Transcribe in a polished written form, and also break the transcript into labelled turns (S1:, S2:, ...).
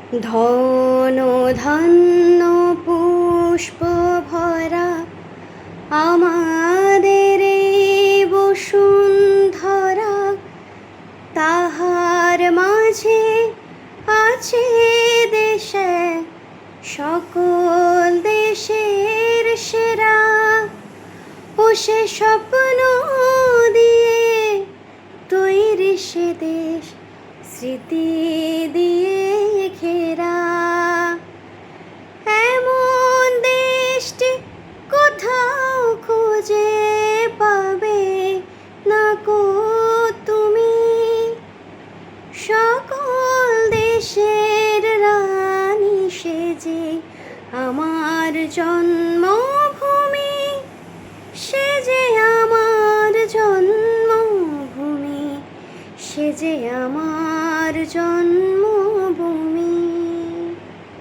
S1: ধন ধান্য পুষ্প ভরা আমাদের এই বসুন্ধরা, তাহার মাঝে আছে দেশে সকল দেশের সেরা। ও সে স্বপ্ন দিয়ে তৈরি সে দেশ, স্মৃতি দিয়ে ঘেরা। এমন দেশটি কোথাও খুঁজে পাবে না কো তুমি। সকল দেশের রানী সেজে আমার জন্মভূমি, সেজে আমার জন্মভূমি, সেজে আমার জন্ম